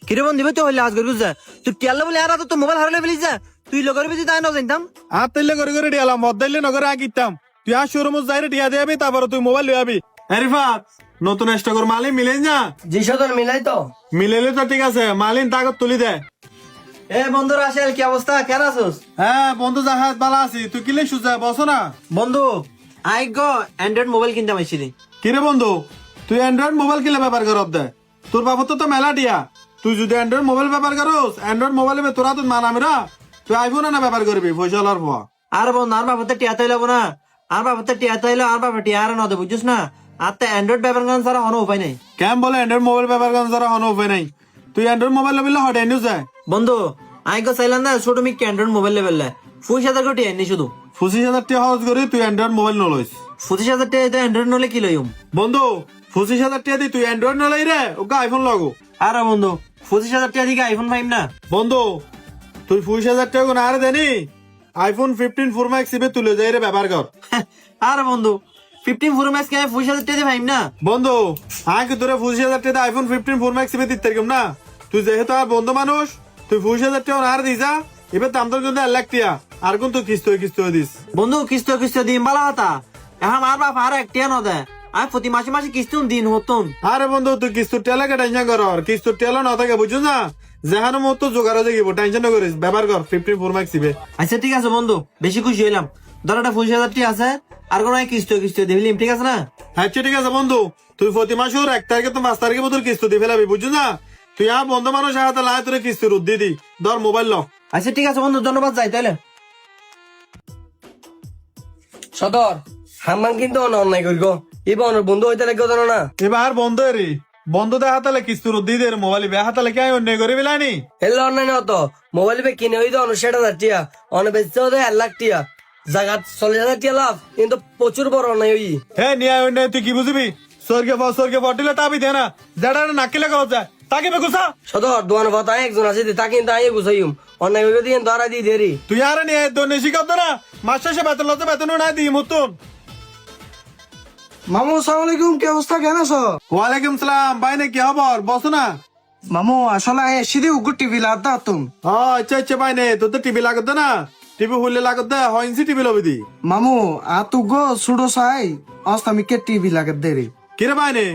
কিরে বন্ধু তো হইলে আজ করে বুঝা তুই টিয়াল্লা বলে আর তো মোবাইল হারালে ফেলিস যা তুই লগর বেশি তাই না জানতাম আর তাইলে করে করে ডিয়ালাম মদ্দাইলে নগরে আগিতাম তুই আর শোরুম যাইরে ডিয়া দেবি তারপর তুই মোবাইল লই আবি রিফাত নতুন স্টকর মালিন মিলেন যা জি সদর মিলাই তো মিলেলে তো ঠিক আছে মালিন তাগত তুলি দে এ বন্ধু রাশেল কি অবস্থা কেন আছোস হ্যাঁ বন্ধু জাহাজ বালা আছি তুই কিলে সুজা বসো না বন্ধু আই গো অ্যান্ড্রয়েড মোবাইল কিনতে আইছিলি কিরে বন্ধু তুই অ্যান্ড্রয়েড মোবাইল কিলে ব্যাপার করব দে তোর বাবা তো মেলা দিয়া তুই যদি অ্যান্ড্রয়েড মোবাইল ব্যাপার করস অ্যান্ড্রয়েড মোবাইলে তোরা তো মানামিরা তুই আইফোন না ব্যাপার করবি পয়সা লার হওয়া আর বন্ধু আর বাবা টিয়া তাইলাব না আর বাবা টিয়া তাইলো আর বাবা টিয়া আর না দে বুঝছিস না আর তো অ্যান্ড্রয়েড ব্যবহার করার ছাড়া কোনো উপায় নেই কেম বলে অ্যান্ড্রয়েড মোবাইল ব্যাপার করার ছাড়া কোনো উপায় নাই তুই অ্যান্ড্রয়েড মোবাইল লবিলে হট এনে যায় বন্ধু আই গো চাইলাম না ছোট মিক অ্যান্ড্রয়েড মোবাইল লেভেল ২৫,০০০ কোটি এনে শুধু ২৫,০০০ টাকা খরচ করে তুই অ্যান্ড্রয়েড মোবাইল নলইস ২৫,০০০ টাকা তো অ্যান্ড্রয়েড নলে কি লইম বন্ধু ২৫,০০০ টাকা দিয়ে তুই অ্যান্ড্রয়েড নলাই রে ওকে আইফোন লাগো আরে বন্ধু ২৫,০০০ টাকা দিকে আইফোন পাইম না বন্ধু তুই ২৫,০০০ টাকা না আরে দেনি আইফোন 15 প্রো ম্যাক্স ইবে তুলে যাই রে ব্যবহার কর আরে বন্ধু 15 প্রো ম্যাক্স কে ২৫,০০০ টাকা দিয়ে পাইম না বন্ধু আগে তোরা ২৫,০০০ টাকা আইফোন 15 প্রো ম্যাক্স ইবে দিতে না তুই যেহেতু আর বন্ধু মানুষ তুই ২৫,০০০ টাকা না আর দিছা এবার দাম তোর কিন্তু ১,০০,০০০ টাকা আর কোন তুই কিস্ত দিস বন্ধু কিস্ত দিম বালা হতা এখন আর বাপ আর একটিয়া ন দে আর প্রতি মাসে মাসে কিস্তুন দিন হতন আরে বন্ধু তুই কিস্তুর টেলাকে টেনশন কর কিস্তুর টেলা না থাকে বুঝছো না যেহানো মত জোগাড় হয়ে যাবো টেনশন না করিস ব্যবহার কর 15 প্রো ম্যাক্স ইবে আচ্ছা ঠিক আছে বন্ধু বেশি খুশি হইলাম ধর একটা ২৫,০০০ টাকা আছে আর কোনো কিস্ত দিবিলিম ঠিক আছে না আচ্ছা ঠিক আছে বন্ধু তুই প্রতি মাসের ১ তারিখে তো ৫ তারিখে মতো কিস্ত দিয়ে ফেলাবি বুঝছো না তুই আর বন্ধু মানুষ হাতে লাই তোর কিস্তির উদ্দি দি ধর মোবাইল ল আচ্ছা ঠিক আছে বন্ধু ধন্যবাদ যাই তাহলে সদর হাম্মান কিন্তু অন্যায় করি গো এবার অন্য বন্ধু হইতে লাগবে জানো না এবার বন্ধ রে বন্ধুদের হাতালে কিস্তির উদ্দি দে মোবাইল বে হাতালে কে অন্য করে বিলানি এলে অন্যায় না তো মোবাইল পে কিনে হইতো ৬০,০০০ টিয়া অনেক বেচতে হতো ১,০০,০০০ টিয়া জায়গা ৪০,০০০ টিয়া লাভ কিন্তু প্রচুর বড় অন্যায় হই হে নিয়ে অন্য তুই কি বুঝবি স্বর্গে ফটিলে তাবি দে না যারা নাকিলে করা যায় তাকে বেগুসা সদর দোয়ান ভাতা একজন আছে তা কিন্তু আইয়ে গুছাইম অন্যায় হইবে দিয়ে ধরা দিয়ে দেরি তুই আর নিয়ে দোনে শিখাব না মাস শেষে বেতন লতে বেতন না দিই মতন মামু আসসালামু আলাইকুম কি অবস্থা কেন আছো ওয়ালাইকুম সালাম বাইনে কি খবর বসো না মামু আসলে সিধে উগু টিভি লাগতা তুম আচ্ছা বাইনে তোর তো টিভি লাগত না টিভি হুললে লাগত হইনসি টিভি লবি দি মামু আতু গো সুডো সাই অস্তামিকে টিভি লাগত দেরি কিরে বাইনে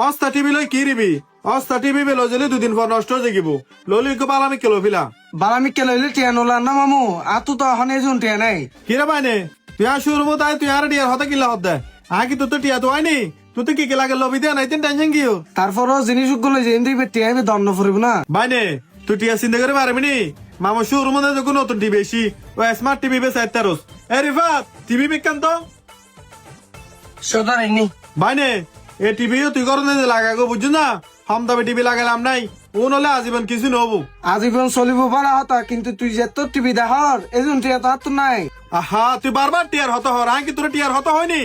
অস্তা টিভি লই কি রিবি অস্তা টিভি বেলো জেলে দুদিন পর নষ্ট হয়ে যাইব ললি কো বালামি কেলো ফিলা বালামি কে লইলে টিয়া নোলা না মামু আতু তো এখন এজন টিয়া নাই কিরে বাইনে তুই আর শুরু মত আয় তুই আর ডিয়ার হতে কিলা হত দে আগে তোর তো টিয়া তো হয়নি তুই তো কি লাগে লবি দে নাই টেনশন কি তারপরও জিনিস গুলো যে দিবে টিয়া দণ্ড ফুরিব না বাইনে তুই টিয়া চিন্তা করে পারবি নি মামা শুরু মধ্যে যখন নতুন টিভি বেশি ও স্মার্ট টিভি বেশ তেরোস এ রিফাত টিভি বিজ্ঞান তো সদর আইনি বাইনে এ টিভিও তুই করো না লাগাগো বুঝছো না কম দামে টিভি লাগালাম নাই ও নলে আজীবন কিছু নহবো আজীবন চলিব পারা হতা কিন্তু তুই যে তোর টিভি দেখার এজন টিয়া তো হাত নাই আহা তুই বারবার টিয়ার হত হর আগে তোর টিয়ার হত হয়নি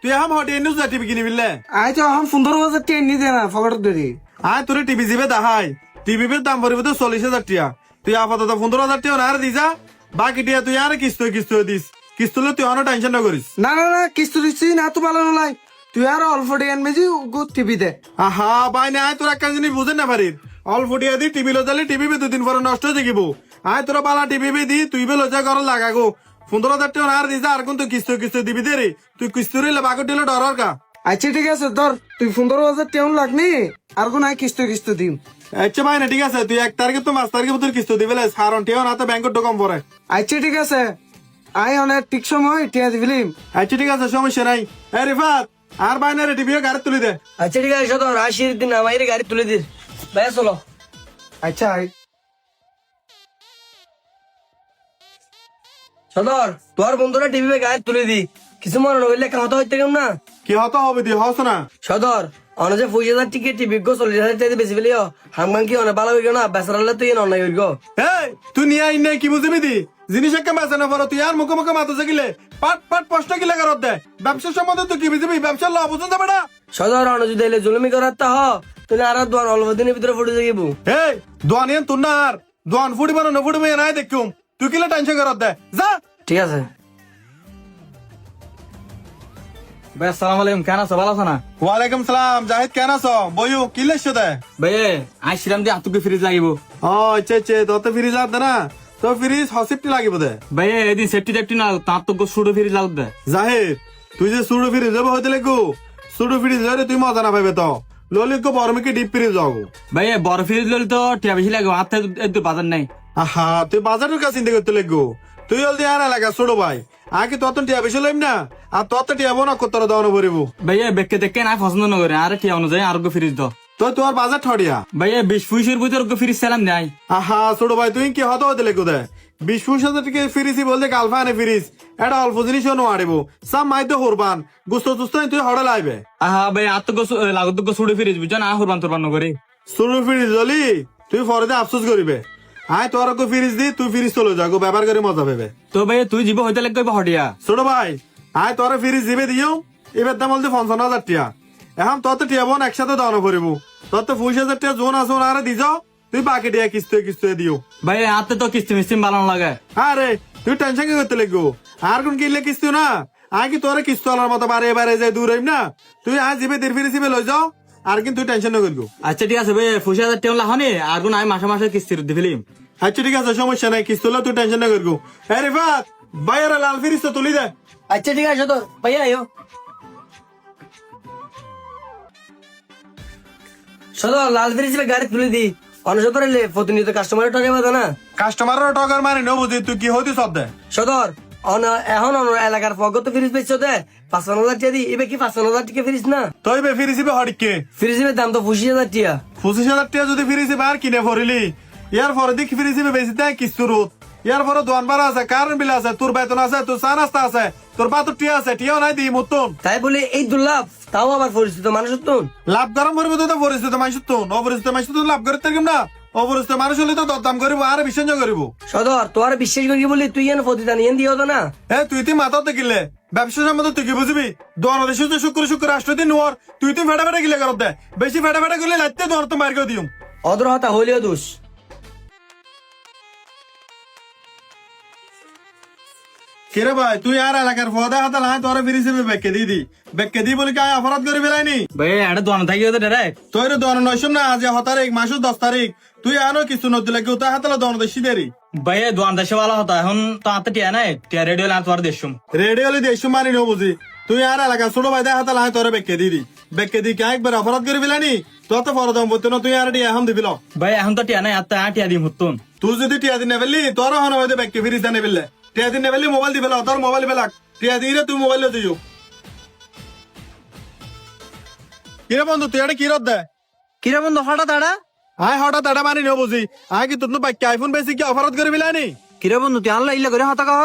তুই হাম হটে নিউজ টিভি কিনি বিললে আই তো এখন 15,০০০ টিয়া নি দে না ফকট দেরি আয় তোর টিভি জিবে দেখাই টিভি বের দাম পড়বে তো ৪০,০০০ টিয়া তুই আপাতত ১৫,০০০ টিয়া না দিছা বাকি টিয়া তুই আর কিস্ত দিস কিস্তুলে তুই অনেক টেনশন না করিস না কিস্তু দিচ্ছি না তো ভালো নলাই তুই আর অল্প টিয়া মেজি উগু টিভি দে আহা বাইনে আয় তোর একটা জিনিস বুঝেন না পারিস অল্প টিয়া দি টিভি লজালে টিভি বে দুদিন পরে নষ্ট হয়ে যাবো আয় তোরা বালা টিভি বে দি তুই বে লজা কর লাগাগো ১৫,০০০ টাকা আর দিস আর কিন্তু কিস্ত দিবি দে রে তুই কিস্ত রিলে বাগো টিলে ডরার কা আচ্ছা ঠিক আছে ধর তুই 15,০০০ টিয়া লাগনি আর কোন কিস্ত দিম আচ্ছা ভাই না ঠিক আছে তুই ১ তারিখে তো ৫ তারিখে তোর কিস্ত দিবে সারন টিয়া না তো ব্যাংকের ঢোকাম পরে আচ্ছা ঠিক আছে আই অনেক ঠিক সময় টিয়া দিবিলিম আচ্ছা ঠিক আছে সমস্যা নাই এ রিফাত আর বাইনে রে টিভিও গাড়ি তুলি দে আচ্ছা ঠিক আছে সদর ৮০ দিন আমাদের গাড়ি তুলে দিস ভাই চলো আচ্ছা সদর তোর বন্ধুরা টিভি গাড়ি তুলে দি কিছু মনে নইলে কামতা হইতে কেমন না কি হতো হবে দি হস না সদর অনেক ২৫,০০০ টিকিট টিভি গো ৪০,০০০ টাকা বেশি ফেলিও হামগান কি অনেক ভালো হইল না বেসারালে তুই অন্যায় হইল এই তুই নিয়ে আইন নাই কি বুঝবি দি জিনিস একটা বেচে না পর তুই আর মুখে মাথা জাগিলে পাট স্পষ্ট গিলে করত দে ব্যবসার সম্বন্ধে তুই কি বুঝবি ব্যবসার লাভ বুঝুন যাবে না সদর অনেক যদি এলে জুলুমি করার তা হ তুই আর দোয়ান অল্প দিনের ভিতরে ফুটে যাইব এই দোয়ানিয়ান তুই না আর দোয়ান ফুটিব না ফুটিব নাই দেখুম তুই কিলে টেনশন করত দে যা ঠিক আছে ভাই আসসালামু আলাইকুম, কেন আছো? ভালো আছো না? ওয়ালাইকুম সালাম জাহিদ, কেন আছো? বইও কি লেছো দে? ভাই আইছিলাম যে আতুকে ফ্রিজ লাগিব। ও আচ্ছা আচ্ছা, তো ফ্রিজ লাগবে না? তো ফ্রিজ হসিপটি লাগিব দে। ভাই এদিন সেফটি টেফটি না, তার তো সুডো ফ্রিজ লাগবে। জাহিদ, তুই যে সুডো ফ্রিজ যাবো হইতে লাগবো। সুডো ফ্রিজ হলে তুই মজা না পাবে তো। ললিকো বরমিকে ডিপ ফ্রিজ যাবো। ভাই বড় ফ্রিজ লইলে তো টিয়া বেশি লাগবে, হাতে একটু বাজার নাই। আহা, তুই বাজারের কাছে চিন্তা করতে লাগবো। তুই হলদি আর এলাকা ছোট ভাই, আগে তত টিয়া বেশি লইম না, আর তত টিয়া বোনা কত দাওয়ানো পড়িব। ভাই বেকে দেখে না পছন্দ না করে, আর টিয়া অনুযায়ী আরোগ্য ফ্রিজ দাও। তো তোর বাজার ঠড়িয়া। ভাই 20-25 ভিতর ফ্রিজ চালাম নাই। আহা ছোট ভাই, তুই কি হতো হতে লেগো দে। 20-25 টাকা ফ্রিজই বলতে কালফা আনে ফ্রিজ, এটা অল্প জিনিসও নো আড়িব। সাম মাইতে হরবান গুস্ত তুস্ত তুই হড়ে লাইবে। আহা ভাই আত্মক লাগত সুডো ফ্রিজ বুঝছো না, হরবান তোরবান করে। সুডো ফ্রিজ হলি তুই ফরদে আফসোস করিবে। আয় তোর ফ্রিজ দি, তুই ফ্রিজ চলে যাগো, ব্যবহার করে মজা পাবে। তো ভাই তুই জীব হইতে লাগবে হটিয়া। ছোট ভাই, আয় তোর ফ্রিজ দিবে দিও, এবার দাম বলতে 55,000 টিয়া। এখন তত টিয়া বোন একসাথে দাওয়ানো পড়িব। তত 20,000 টিয়া জোন আছে আরে দি যাও, তুই বাকি টিয়া কিস্তে দিও। ভাই হাতে তো কিস্তি মিস্তি বানানো লাগে। আরে তুই টেনশন কি করতে লাগবো? আর কোন কিনলে কিস্তি না, আয় কি তোর কিস্তি আলার মতো বারে বারে যায় দূর হইম না। তুই আজ জিবে দের ফিরে সিবে লই যাও, আর কিন্তু তুই টেনশন না করবো। আচ্ছা ঠিক আছে ভাই, 25,000 টাকা লাহনি, আর কোন আমি মাসে মাসে কিস্তি দি ফেলিম। আচ্ছা ঠিক আছে, সমস্যা নাই, কিস্তি হলে তুই টেনশন না করবো। হ্যাঁ রিফাত, বাইরে লাল ফিরিস তো তুলি দে। আচ্ছা ঠিক আছে তো ভাইয়া আয়ো সদর লাল ফ্রিজ গাড়ি তুলে দি। অনসদর এলে প্রতিনিয়ত কাস্টমারের টাকা পাবে না। কাস্টমারের টকার মারি নো বুঝি, তুই কি হইতি সব দে। সদর এখন এলাকার পগত ফ্রিজ বেচছো দে 55,000 টাকা দি। এবার কি 55,000 টাকা ফ্রিজ না? তুই বে ফিরি সিবে হড়িকে ফ্রিজের দাম তো 25,000 টাকা। 25,000 টাকা যদি ফিরি সিবে আর কিনে ফরিলি, ইয়ার পরে দেখি ফিরি সিবে বেশি দেয় কিস্তি রোধ। ইয়ার পরে দোয়ান বার আছে, কারেন্ট বিল আছে, তোর বেতন আছে, তোর চা নাস্তা আছে, তোর বাতুর টিয়া আছে, টিয়াও নাই দি মতন। তাই বলে এই দুর্লাভ, তাও আবার পরিচিত মানুষের তো লাভ গরম করবো তো পরিচিত মানুষ তো, অপরিচিত মানুষ তো লাভ করতে থাকবে না। অপরিচিত মানুষ হলে তো দরদাম করিব আর বিশ্বাস করিব। সদর তোর বিশ্বাস করি বলি তুই এনে প্রতিদান এন দিয়ে হতো না। তুই মাথা দেখিলে ব্যবসা সম্বন্ধে তুই কি বুঝবি? দোয়ানো দেশ শুক্র রাষ্ট্র দিন নোয়ার তুই ফেটা ফেটা গিলে করতে দে। বেশি ফেটা ফেটা করলে লাগতে দোয়ার তো মার করে দিও। অদর হতা হইলেও দোষ। কিরে ভাই, তুই আর এলাকার ফদা হাতা লাই তোর ফিরি সিবে বেকে দি বেকে দি বলি কায় অপরাধ করে বেলাইনি। ভাই এটা দোকান থাকি ডাইরেক্ট তোর দোয়ানো নয়সম না, আজ 7 তারিখ মাসের 10 তারিখ, তুই আনো কিছু নদী লাগে তাই হাতালা দোয়ানো দেশি দেরি। ভাই দোকান দেশে ভালো হতো, এখন তো হাতে টিয়া নাই, টিয়া রেডিও লান তোর দেশম রেডি হলে দেশ মানি নো বুঝি। তুই আর এলাকার ছোট ভাই দা হাতা লাই তোর বেকে দি বেকে দি কে একবার অপরাধ করে বেলাইনি। তোর তো ফরদাম বলতো না, তুই আর এখন দিবিল। ভাই এখন তো টিয়া নাই, হাতে টিয়া দিম হতুন। তুই যদি টিয়া দিন নেবেলি তোর হন হয়তো বেকে ফিরিস দা নেবেলে। টিয়া দিন নেবেলি মোবাইল দিবে তোর মোবাইল বেলাক টিয়া দিয়ে তুই মোবাইল দিও। কিরে বন্ধু, তুই এটা কি রদ দে? কিরে বন্ধু হঠাৎ আড়া? আয় হঠাৎ এটা মানি নো বুঝি। আয় কি তোর বাক্য আইফোন বেশি কি অপরাধ করে বেলাইনি? কিরে বন্ধু তুই আনলা ইল্লা করে হতা কহ?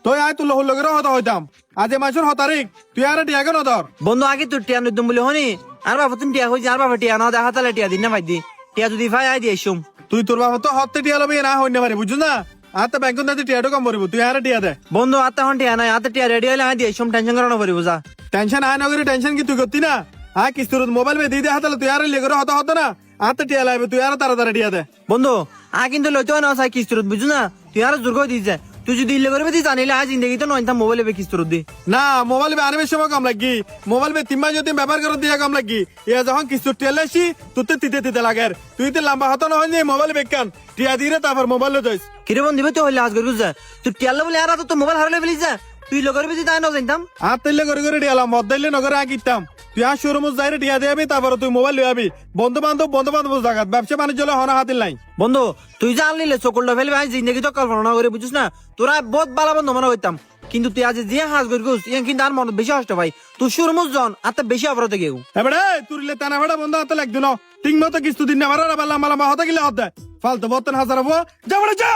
তুই আয় তুই হল করে হতা হইতাম। আজ মাসের 7 তারিখ, তুই আর টিয়া কেন ধর? বন্ধু আগে তোর টিয়া নদম বলে হনি, আর বাবা তুমি টিয়া হইছে, আর বাবা টিয়া না দেখা তাহলে টিয়া দিন না ভাই দি। টিয়া যদি ভাই আই দিয়ে শুম। তুই তোর বাবা তো হতে টিয়া লবি না হইনে পারি বুঝছ না। আর তো ব্যাংক না টিয়াটো কম পড়িব, তুই আর টিয়া দে। বন্ধু আত্তা হন টিয়া নাই, আত্তা টিয়া রেডি হইলে আই দিয়ে শুম, টেনশন করানো পড়িব যা। টেনশন আয় নগরে টেনশন কি তুই করতি না? হ্যাঁ কিস্তুর মোবাইল মে দিয়ে হাতালে তুই আর লেগরে হতা হতো না। আর তো টিয়া লাগবে, তুই আর তাড়াতাড়ি টিয়া দে। বন্ধু আ কিন্তু লইতে না চাই কিস্তুরত বুঝু না, তুই আর জোর করে দিস। তুই যদি ইল্লে করবি তুই জানিলে আজ জিন্দগি তো নয় মোবাইলে বে কিস্তুরত দি না। মোবাইল বে আনিবে সময় কম লাগি, মোবাইল বে 3 মাস যদি ব্যবহার করে দিয়া কম লাগি। ইয়া যখন কিস্তুর টিয়া লাইছি তুই তো তিতে লাগে, তুই তো লম্বা হতো না হয় মোবাইল বেকান টিয়া দিয়ে তারপর মোবাইল যাইস। কিরে বন্ধু তুই হইলে আজ করবি যা, তুই টিয়ালে বলে আর তো মোবাইল হারালে ফেলিস যা। তুই লগর তুই তাই না জানতাম। আর তাইলে করে টিয়ালাম মদ দিলে নগরে আঁকিতাম। তুই আর শোরুম যাই টিয়া দিয়ে তারপর তুই মোবাইল লিয়ে আবি। বন্ধু বান্ধব জায়গা ব্যবসা বাণিজ্য হলে হাতিল নাই। বন্ধু তুই যা আনলিলে চকলটা ফেলবি, আমি জিন্দগি তো কল্পনা করে বুঝিস না। তোরা বহুত ভালো বন্ধু মনে হইতাম, কিন্তু তুই আজ যে হাজ করিস ইয়ান কিন্তু আর মনে বেশি কষ্ট ভাই। তুই সুরমুজ জন আর বেশি অপরাধ গেউ এবারে তুরিলে টানা ভাড়া বন্ধ হাতে লাগতো না। ঠিক মতো কিছু দিন না ভাড়া না পারলাম মালা হতে গেলে হতে ফালতু বর্তন হাজার হবো যা।